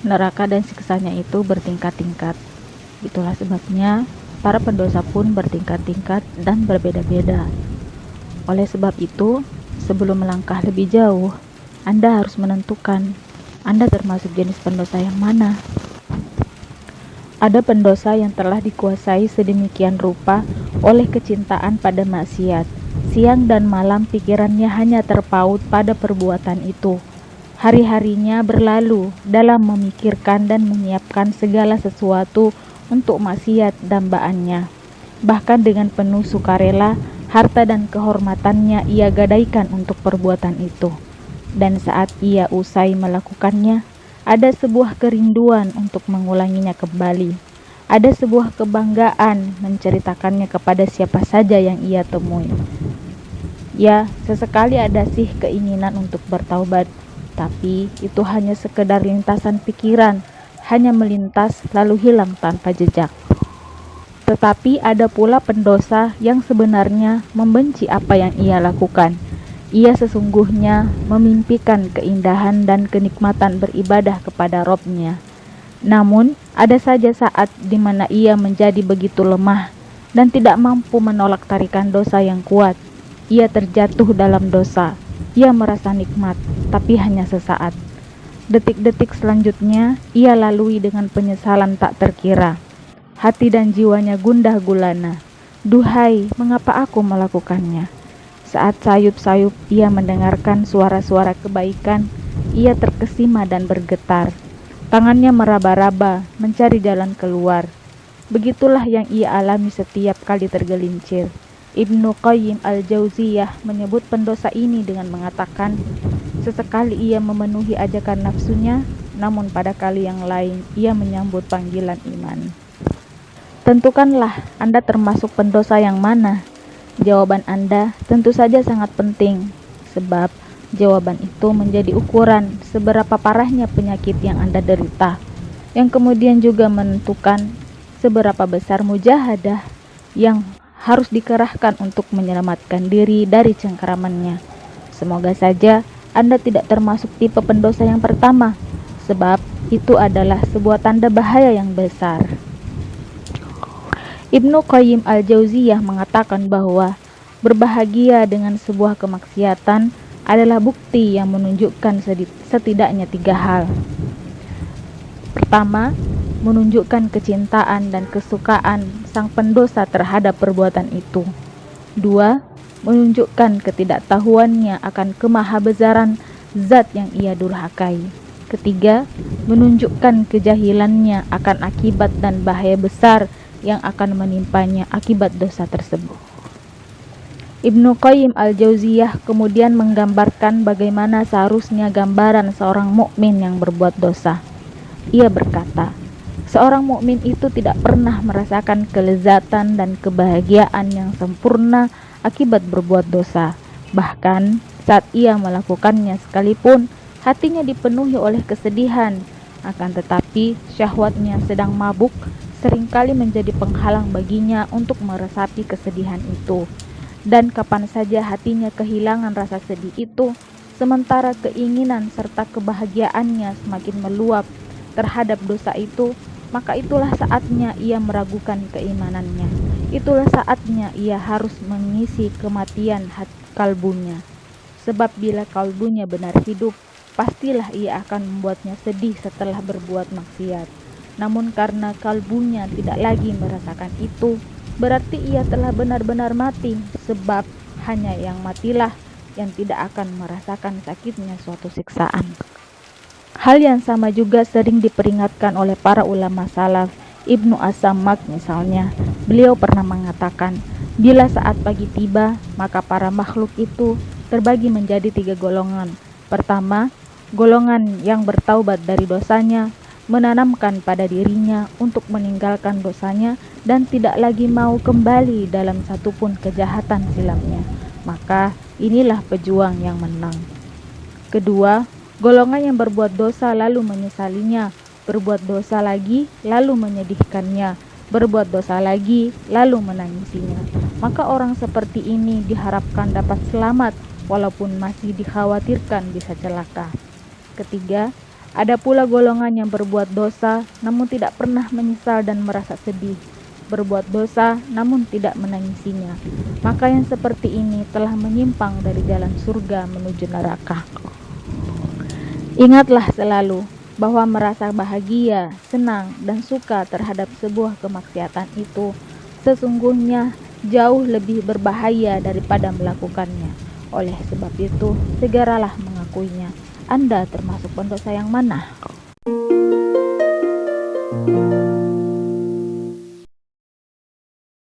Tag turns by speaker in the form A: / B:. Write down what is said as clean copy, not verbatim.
A: Neraka dan siksanya itu bertingkat-tingkat. Itulah sebabnya para pendosa pun bertingkat-tingkat dan berbeda-beda. Oleh sebab itu, sebelum melangkah lebih jauh, Anda harus menentukan Anda termasuk jenis pendosa yang mana. Ada pendosa yang telah dikuasai sedemikian rupa oleh kecintaan pada maksiat. Siang dan malam pikirannya hanya terpaut pada perbuatan itu. Hari-harinya berlalu dalam memikirkan dan menyiapkan segala sesuatu untuk maksiat dambaannya. Bahkan dengan penuh sukarela, harta dan kehormatannya ia gadaikan untuk perbuatan itu. Dan saat ia usai melakukannya, ada sebuah kerinduan untuk mengulanginya kembali. Ada sebuah kebanggaan menceritakannya kepada siapa saja yang ia temui. Ya, sesekali ada sih keinginan untuk bertaubat, tapi itu hanya sekedar lintasan pikiran, hanya melintas lalu hilang tanpa jejak. Tetapi ada pula pendosa yang sebenarnya membenci apa yang ia lakukan. Ia sesungguhnya memimpikan keindahan dan kenikmatan beribadah kepada Robnya. Namun, ada saja saat di mana ia menjadi begitu lemah dan tidak mampu menolak tarikan dosa yang kuat. Ia terjatuh dalam dosa. Ia merasa nikmat, tapi hanya sesaat. Detik-detik selanjutnya, ia lalui dengan penyesalan tak terkira. Hati dan jiwanya gundah gulana. Duhai, mengapa aku melakukannya? Saat sayup-sayup ia mendengarkan suara-suara kebaikan, ia terkesima dan bergetar. Tangannya meraba-raba, mencari jalan keluar. Begitulah yang ia alami setiap kali tergelincir. Ibnu Qayyim al-Jauziyah menyebut pendosa ini dengan mengatakan, sesekali ia memenuhi ajakan nafsunya, namun pada kali yang lain ia menyambut panggilan iman. Tentukanlah Anda termasuk pendosa yang mana. Jawaban Anda tentu saja sangat penting, sebab jawaban itu menjadi ukuran seberapa parahnya penyakit yang Anda derita, yang kemudian juga menentukan seberapa besar mujahadah yang harus dikerahkan untuk menyelamatkan diri dari cengkeramannya. Semoga saja Anda tidak termasuk tipe pendosa yang pertama, sebab itu adalah sebuah tanda bahaya yang besar. Ibnu Qayyim al-Jauziyah mengatakan bahwa berbahagia dengan sebuah kemaksiatan adalah bukti yang menunjukkan setidaknya 3 hal. Pertama, menunjukkan kecintaan dan kesukaan sang pendosa terhadap perbuatan itu. 2. Menunjukkan ketidaktahuannya akan kemahabesaran zat yang ia durhakai. Ketiga, menunjukkan kejahilannya akan akibat dan bahaya besar yang akan menimpanya akibat dosa tersebut. Ibnu Qayyim al-Jauziyah kemudian menggambarkan bagaimana seharusnya gambaran seorang mukmin yang berbuat dosa. Ia berkata, seorang mukmin itu tidak pernah merasakan kelezatan dan kebahagiaan yang sempurna akibat berbuat dosa. Bahkan saat ia melakukannya sekalipun, hatinya dipenuhi oleh kesedihan. Akan tetapi syahwatnya sedang mabuk seringkali menjadi penghalang baginya untuk meresapi kesedihan itu. Dan kapan saja hatinya kehilangan rasa sedih itu, sementara keinginan serta kebahagiaannya semakin meluap terhadap dosa itu, maka itulah saatnya ia meragukan keimanannya. Itulah saatnya ia harus mengisi kematian kalbunya. Sebab bila kalbunya benar hidup, pastilah ia akan membuatnya sedih setelah berbuat maksiat. Namun karena kalbunya tidak lagi merasakan itu, berarti ia telah benar-benar mati, sebab hanya yang matilah yang tidak akan merasakan sakitnya suatu siksaan. Hal yang sama juga sering diperingatkan oleh para ulama salaf. Ibnu As-Sammak misalnya, beliau pernah mengatakan, bila saat pagi tiba, maka para makhluk itu terbagi menjadi 3 golongan. Pertama, golongan yang bertaubat dari dosanya, menanamkan pada dirinya untuk meninggalkan dosanya dan tidak lagi mau kembali dalam satupun kejahatan silamnya. Maka inilah pejuang yang menang. Kedua, golongan yang berbuat dosa lalu menyesalinya, berbuat dosa lagi lalu menyedihkannya, berbuat dosa lagi lalu menangisinya. Maka orang seperti ini diharapkan dapat selamat walaupun masih dikhawatirkan bisa celaka. Ketiga, ada pula golongan yang berbuat dosa namun tidak pernah menyesal dan merasa sedih, berbuat dosa namun tidak menangisinya. Maka yang seperti ini telah menyimpang dari jalan surga menuju neraka. Ingatlah selalu bahwa merasa bahagia, senang, dan suka terhadap sebuah kemaksiatan itu sesungguhnya jauh lebih berbahaya daripada melakukannya. Oleh sebab itu, segeralah mengakuinya. Anda termasuk pendosa yang mana?